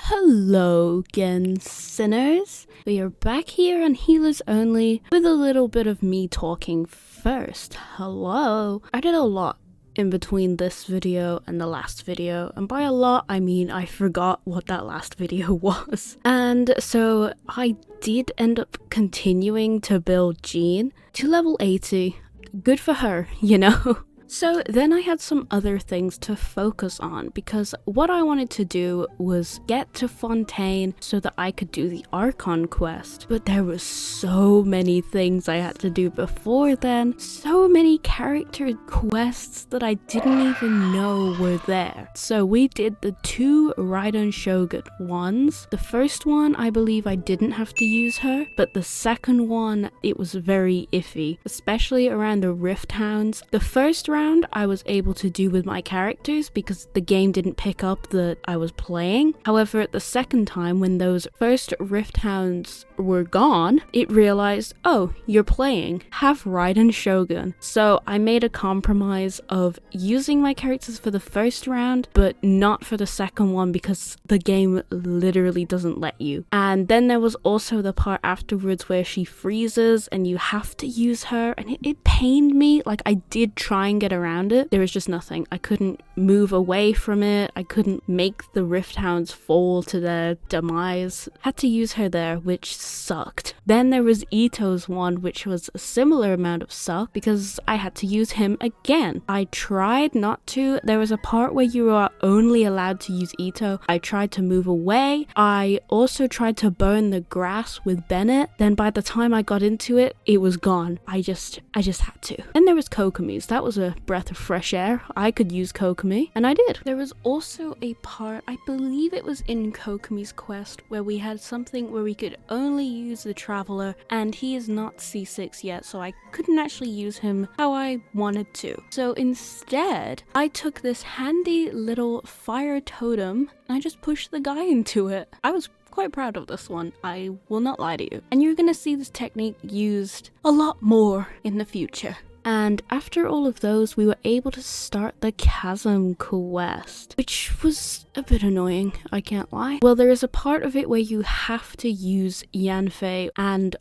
Hello, Gensinners. We are back here on Healers Only with a little bit of me talking first. Hello. I did a lot in between this video and the last video, and by a lot I mean I forgot what that last video was. And so I did end up continuing to build Jean to level 80. Good for her, you know? So then I had some other things to focus on because what I wanted to do was get to Fontaine so that I could do the Archon quest. But there was so many things I had to do before then, so many character quests that I didn't even know were there. So we did the two Raiden Shogun ones. The first one, I believe I didn't have to use her, but the second one, it was very iffy, especially around the Rift Hounds. The first round I was able to do with my characters because the game didn't pick up that I was playing. However, at the second time, when those first Rift Hounds were gone, it realized, oh, you're playing. Have Raiden Shogun. So I made a compromise of using my characters for the first round, but not for the second one because the game literally doesn't let you. And then there was also the part afterwards where she freezes and you have to use her, and it pained me. Like, I did try and get around it. There was just nothing. I couldn't move away from it. I couldn't make the Rift Hounds fall to their demise. Had to use her there, which sucked. Then there was Ito's one, which was a similar amount of suck because I had to use him again. I tried not to. There was a part where you are only allowed to use Ito. I tried to move away. I also tried to burn the grass with Bennett. Then by the time I got into it, it was gone. I just had to. Then there was Kokomi's. That was a breath of fresh air. I could use Kokomi, and I did. There was also a part, I believe it was in Kokomi's quest, where we had something where we could only use the Traveler, and he is not C6 yet, so I couldn't actually use him how I wanted to. So instead, I took this handy little fire totem, and I just pushed the guy into it. I was quite proud of this one, I will not lie to you. And you're gonna see this technique used a lot more in the future. And after all of those, we were able to start the Chasm quest, which was a bit annoying, I can't lie. Well, there is a part of it where you have to use Yanfei and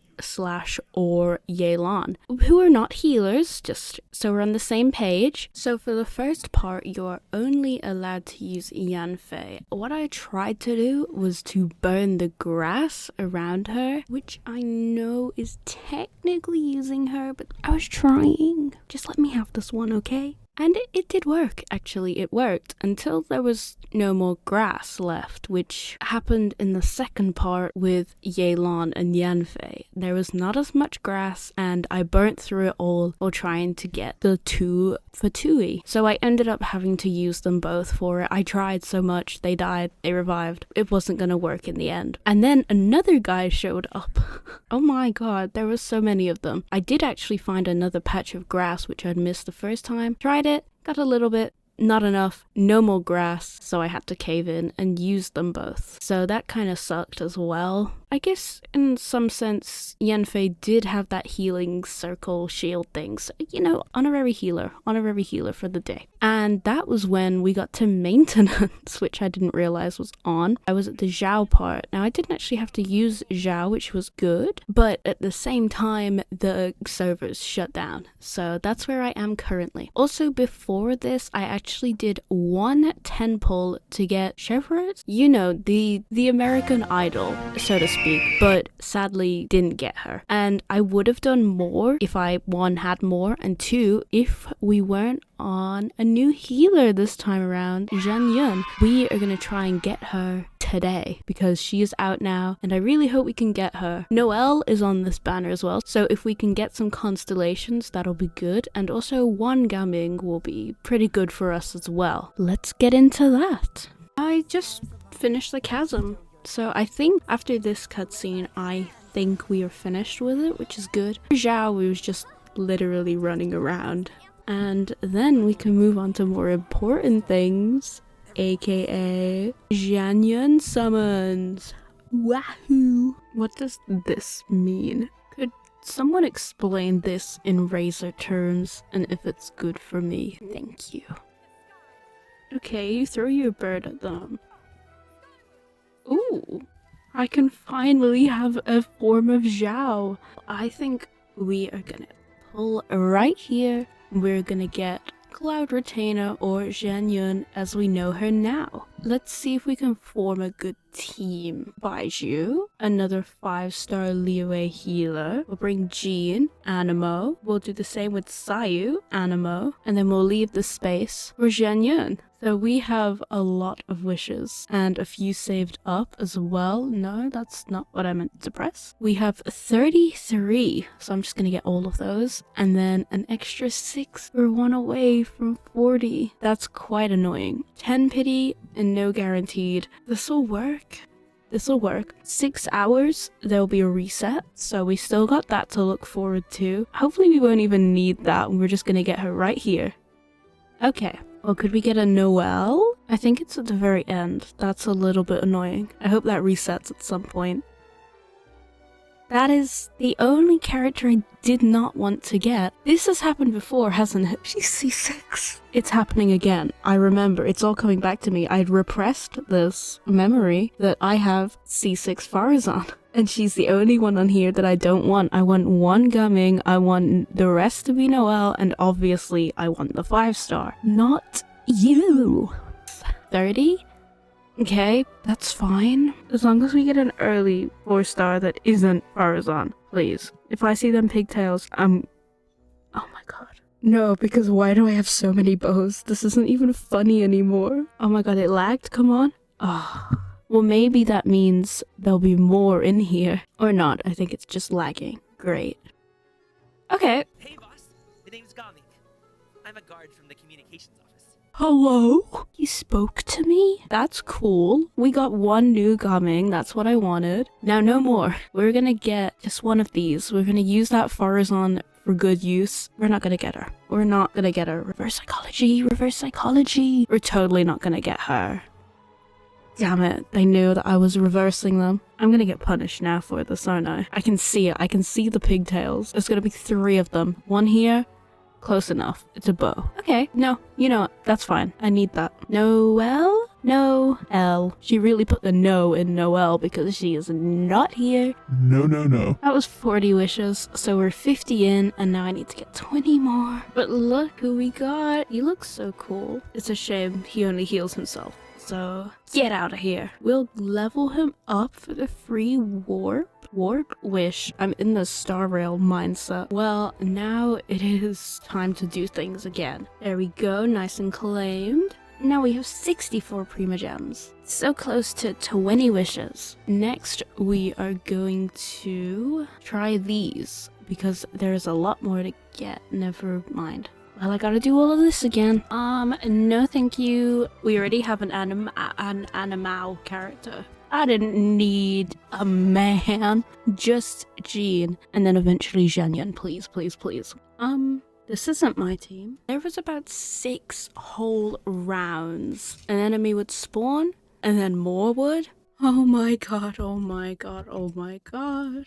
or Yelan, who are not healers, just so we're on the same page. So for the first part, you're only allowed to use Yanfei. What I tried to do was to burn the grass around her, which I know is technically using her, but I was trying. Just let me have this one, okay? And it did work, actually. It worked until there was no more grass left, which happened in the second part with Yelan and Yanfei. There was not as much grass, and I burnt through it all while trying to get the two for Tui. So I ended up having to use them both for it. I tried so much, they died, they revived. It wasn't gonna work in the end. And then another guy showed up. Oh my god, there was so many of them. I did actually find another patch of grass, which I'd missed the first time. Tried it, got a little bit, not enough, no more grass, so I had to cave in and use them both. So that kind of sucked as well. I guess in some sense, Yanfei did have that healing circle shield thing. So, you know, honorary healer for the day. And that was when we got to maintenance, which I didn't realize was on. I was at the Zhao part. Now, I didn't actually have to use Zhao, which was good, but at the same time, the servers shut down. So that's where I am currently. Also, before this, I actually did one 10 pull to get Chevrolet. You know, the American Idol, so to speak. But sadly didn't get her. And I would have done more if I, one, had more, and two, if we weren't on a new healer this time around, Xianyun. We are gonna try and get her today because she is out now, and I really hope we can get her. Noelle is on this banner as well, so if we can get some constellations, that'll be good, and also one Gaming will be pretty good for us as well. Let's get into that. I just finished the Chasm. So I think after this cutscene, I think we are finished with it, which is good. Zhao was just literally running around. And then we can move on to more important things, aka Xianyun summons. Wahoo! What does this mean? Could someone explain this in Razor terms, and if it's good for me? Thank you. Okay, you throw your bird at them. Ooh. Ooh. I can finally have a form of Zhao. I think we are gonna pull right here. We're gonna get Cloud Retainer or Xianyun as we know her now. Let's see if we can form a good team. Baiju, another 5-star Liyue healer. We'll bring Jean, Animo. We'll do the same with Sayu, Animo. And then we'll leave the space for Xianyun. So we have a lot of wishes and a few saved up as well. No, that's not what I meant to press. We have 33, so I'm just gonna get all of those. And then an extra 6. We're 1 away from 40. That's quite annoying. 10 pity and no guaranteed. This'll work. This'll work. 6 hours, there'll be a reset. So we still got that to look forward to. Hopefully we won't even need that. We're just gonna get her right here. Okay. Well, could we get a Noelle? I think it's at the very end. That's a little bit annoying. I hope that resets at some point. That is the only character I did not want to get. This has happened before, hasn't it? She's C6. It's happening again. I remember. It's all coming back to me. I'd repressed this memory that I have C6 Farazan. And she's the only one on here that I don't want. I want 1 Gumming, I want the rest to be Noelle, and obviously I want the 5-star. Not you. 30? Okay, that's fine. As long as we get an early 4-star that isn't Farazan, please. If I see them pigtails, oh my god. No, because why do I have so many bows? This isn't even funny anymore. Oh my god, it lagged? Come on. Oh. Well, maybe that means there'll be more in here. Or not, I think it's just lagging. Great. Okay. Hey boss, the name's Gami. I'm a guard from the communications office. Hello? He spoke to me? That's cool. We got 1 new Gumming, that's what I wanted. Now no more. We're gonna get just 1 of these. We're gonna use that Farazan for good use. We're not gonna get her. We're not gonna get her. Reverse psychology, reverse psychology. We're totally not gonna get her. Damn it, they knew that I was reversing them. I'm gonna get punished now for this, aren't I? I can see it. I can see the pigtails. There's gonna be 3 of them. 1 here. Close enough. It's a bow. Okay, no, you know what? That's fine. I need that. Noelle? No-L. She really put the no in Noelle because she is not here. No, no, no. That was 40 wishes, so we're 50 in, and now I need to get 20 more. But look who we got. He looks so cool. It's a shame he only heals himself. So get out of here. We'll level him up for the free warp wish. I'm in the Star Rail mindset. Well, now it is time to do things again. There we go, nice and claimed. Now we have 64 Prima Gems. So close to 20 wishes. Next, we are going to try these because there's a lot more to get. Never mind. Well, I gotta do all of this again. No thank you. We already have an animal character. I didn't need a man. Just Jean. And then eventually Xianyun, please, please, please. This isn't my team. There was about 6 whole rounds. An enemy would spawn, and then more would. Oh my god, oh my god, oh my god.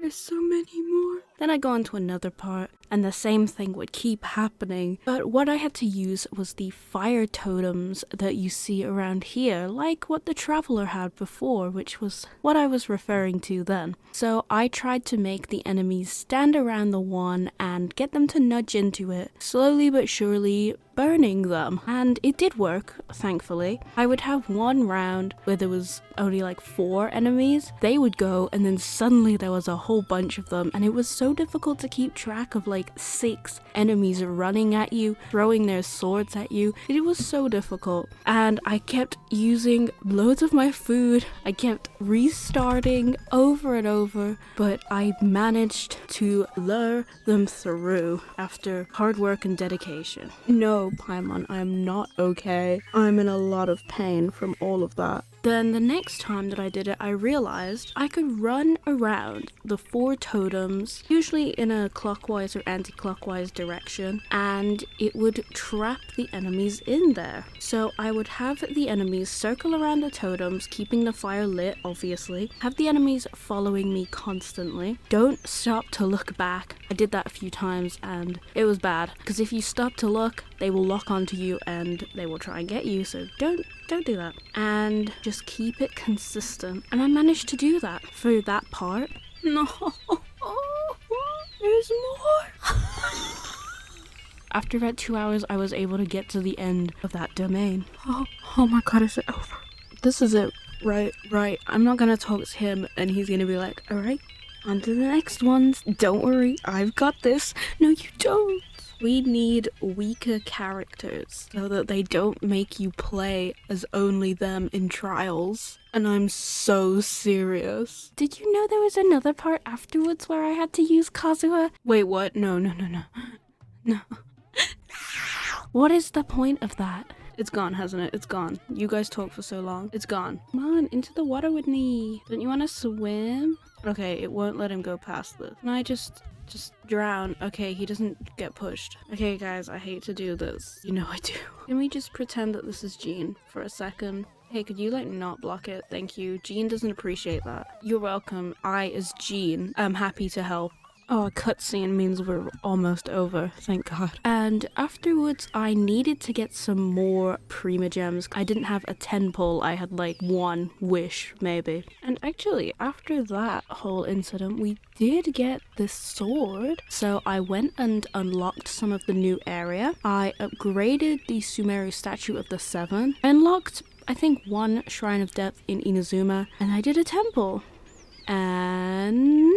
There's so many more. Then I go on to another part, and the same thing would keep happening. But what I had to use was the fire totems that you see around here, like what the Traveler had before, which was what I was referring to then. So I tried to make the enemies stand around the one and get them to nudge into it, slowly but surely burning them. And it did work, thankfully. I would have 1 round where there was only like 4 enemies. They would go, and then suddenly there was a whole bunch of them, and it was so difficult to keep track of like 6 enemies running at you, throwing their swords at you. It was so difficult, and I kept using loads of my food. I kept restarting over and over, but I managed to lure them through after hard work and dedication. No, Paimon, I am not okay. I'm in a lot of pain from all of that. Then the next time that I did it, I realized I could run around the 4 totems, usually in a clockwise or anti-clockwise direction, and it would trap the enemies in there. So I would have the enemies circle around the totems, keeping the fire lit, obviously. Have the enemies following me constantly. Don't stop to look back. I did that a few times, and it was bad, because if you stop to look, they will lock onto you and they will try and get you, so don't don't do that. And just keep it consistent. And I managed to do that for that part. No, there's more. After about 2 hours, I was able to get to the end of that domain. Oh my god, is it over? This is it. Right. I'm not gonna talk to him and he's gonna be like, alright, on to the next ones. Don't worry, I've got this. No, you don't. We need weaker characters so that they don't make you play as only them in trials. And I'm so serious. Did you know there was another part afterwards where I had to use Kazuha? Wait, what? No. No. What is the point of that? It's gone, hasn't it? It's gone. You guys talk for so long. It's gone. Come on, into the water with me. Don't you want to swim? Okay, it won't let him go past this. Can I just drown? Okay, he doesn't get pushed. Okay, guys, I hate to do this. You know I do. Can we just pretend that this is Jean for a second? Hey, could you, like, not block it? Thank you. Jean doesn't appreciate that. You're welcome. I, as Jean, am happy to help. Oh, a cutscene means we're almost over, thank god. And afterwards, I needed to get some more Prima Gems. I didn't have a 10 pull, I had like 1 wish, maybe. And actually, after that whole incident, we did get this sword. So I went and unlocked some of the new area. I upgraded the Sumeru Statue of the Seven. I unlocked, I think, 1 Shrine of Depth in Inazuma, and I did a temple. And...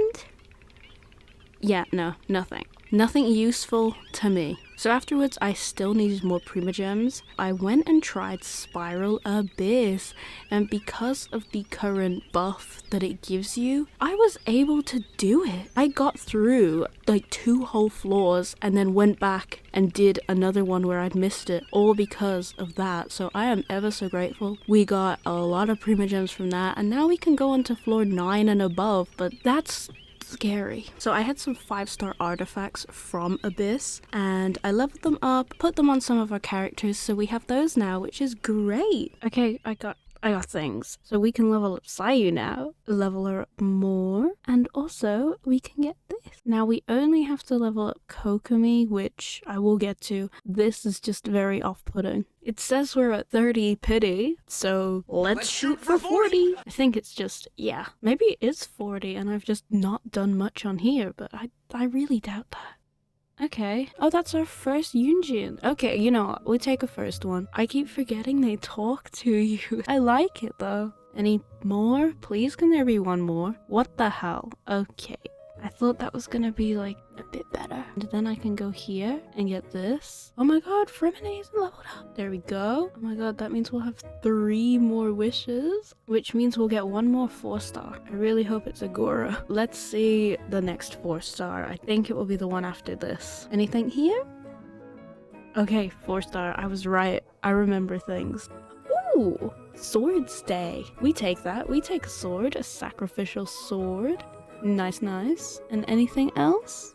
yeah, no, nothing. Nothing useful to me. So afterwards, I still needed more Prima Gems. I went and tried Spiral Abyss, and because of the current buff that it gives you, I was able to do it. I got through like 2 whole floors and then went back and did another one where I'd missed it, all because of that. So I am ever so grateful. We got a lot of Prima Gems from that, and now we can go on to floor 9 and above, but that's scary. So I had some 5-star artifacts from Abyss and I leveled them up, put them on some of our characters, so we have those now, which is great. Okay, I got things. So we can level up Xianyun now, level her up more, and also we can get this. Now we only have to level up Kokomi, which I will get to. This is just very off-putting. It says we're at 30 pity, so let's shoot for 40. I think it's just, yeah, maybe it is 40 and I've just not done much on here, but I really doubt that. Okay. Oh, that's our first Yunjin. Okay, you know what? We take a first one. I keep forgetting they talk to you. I like it though. Any more? Please, can there be one more? What the hell? Okay. I thought that was gonna be like a bit better. And then I can go here and get this. Oh my god, Fremine is leveled up. There we go. Oh my god, that means we'll have 3 more wishes, which means we'll get 1 more 4-star. I really hope it's a Gorou. Let's see the next 4-star. I think it will be the one after this. Anything here? Okay, 4-star. I was right. I remember things. Ooh, sword stay. We take that. We take a sword, a sacrificial sword. Nice. And anything else?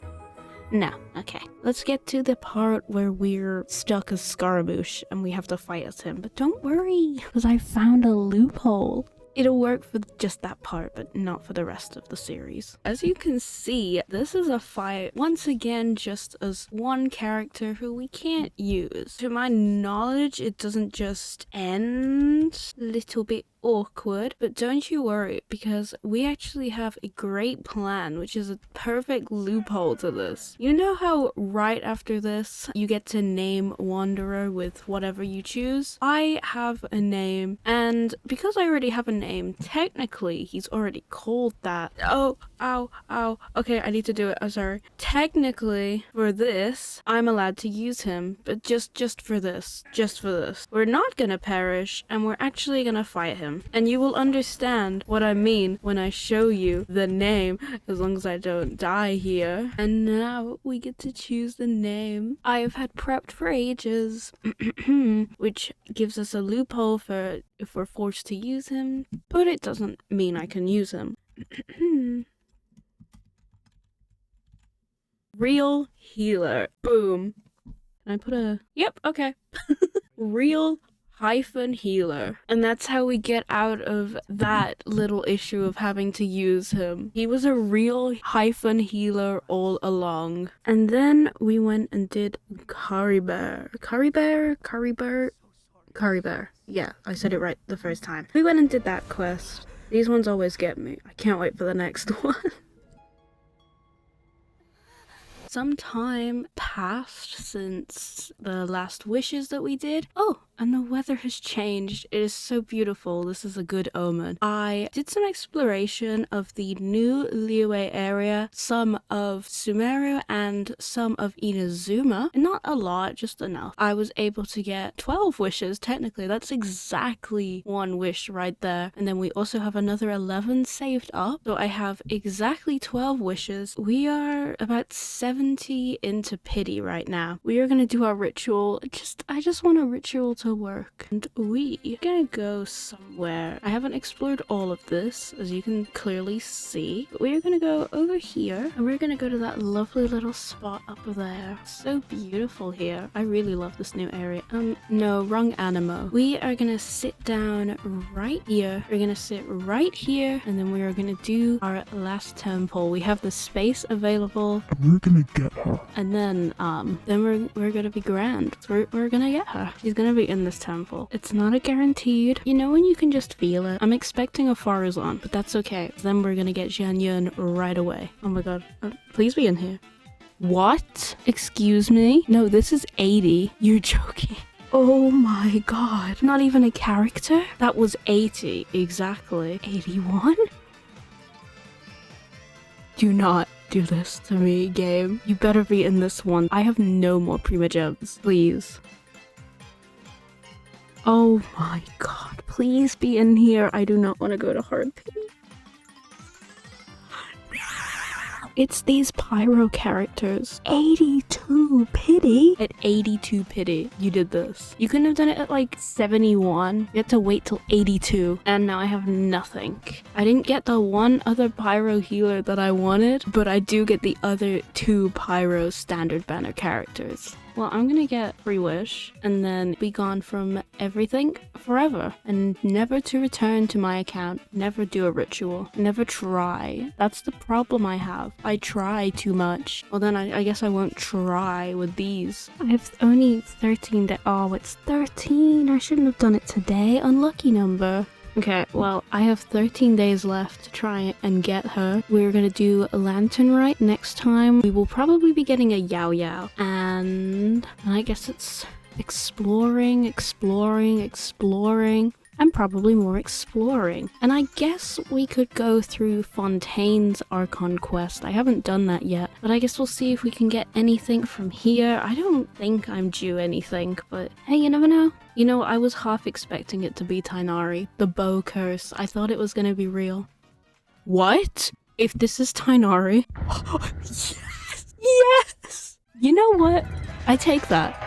No. Okay. Let's get to the part where we're stuck as Scaramouche and we have to fight as him. But don't worry, because I found a loophole. It'll work for just that part, but not for the rest of the series. As you can see, this is a fight, once again, just as one character who we can't use. To my knowledge, it doesn't just end a little bit awkward, but don't you worry, because we actually have a great plan, which is a perfect loophole to this. You know how right after this you get to name Wanderer with whatever you choose? I have a name, and because I already have a name, technically he's already called that. Oh, ow. Okay, I need to do it. I'm sorry. Technically, for this, I'm allowed to use him, but just for this. We're not gonna perish, and we're actually gonna fight him. And you will understand what I mean when I show you the name, as long as I don't die here. And now we get to choose the name. I have had prepped for ages, which gives us a loophole for if we're forced to use him, but it doesn't mean I can use him. Real healer. Boom. Can I put a... Yep, okay. Real healer. And that's how we get out of that little issue of having to use him. He was a real healer all along. And then we went and did Caribert. Curry Bear. Yeah, I said it right the first time. We went and did that quest. These ones always get me. I can't wait for the next one. Some time passed since the last wishes that we did. Oh, and the weather has changed. It is so beautiful. This is a good omen. I did some exploration of the new Liyue area, some of Sumeru and some of Inazuma. Not a lot, just enough. I was able to get 12 wishes, technically. That's exactly one wish right there. And then we also have another 11 saved up. So I have exactly 12 wishes. We are about 70 into pity right now. We are gonna do our ritual. I just want a ritual to work, and we are gonna go somewhere. I haven't explored all of this, as you can clearly see, but we are gonna go over here, and we're gonna go to that lovely little spot up there. So beautiful here. I really love this new area. No, wrong animo. We are gonna sit down right here. We're gonna sit right here, and then we are gonna do our last temple. We have the space available. We're gonna get her. And then we're gonna be grand. We're gonna get her. She's gonna be in this temple. It's not a guaranteed. You know when you can just feel it? I'm expecting a Farazan, but that's okay. Then we're gonna get Xianyun right away. Oh my god. Please be in here. What? Excuse me? No, this is 80. You're joking. Oh my god. Not even a character? That was 80. Exactly. 81? Do not do this to me, game. You better be in this one. I have no more prima gems. Please. Oh my god. Please be in here. I do not want to go to hard pity. It's these pyro characters. 82 pity? At 82 pity, you did this. You couldn't have done it at like 71. You had to wait till 82. And now I have nothing. I didn't get the one other pyro healer that I wanted, but I do get the other 2 pyro standard banner characters. Well, I'm gonna get free wish and then be gone from everything forever and never to return to my account, never do a ritual, never try. That's the problem I have. I try too much. Well, then I guess I won't try with these. I have only 13 days. Oh, it's 13. I shouldn't have done it today. Unlucky number. Okay, well, I have 13 days left to try and get her. We're gonna do a lantern rite next time. We will probably be getting a Yao Yao. And I guess it's exploring, and probably more exploring. And I guess we could go through Fontaine's Archon quest. I haven't done that yet, but I guess we'll see if we can get anything from here. I don't think I'm due anything, but hey, you never know. You know, I was half expecting it to be Tainari, the bow curse. I thought it was gonna be real. What? If this is Tainari? Yes! Yes! You know what? I take that.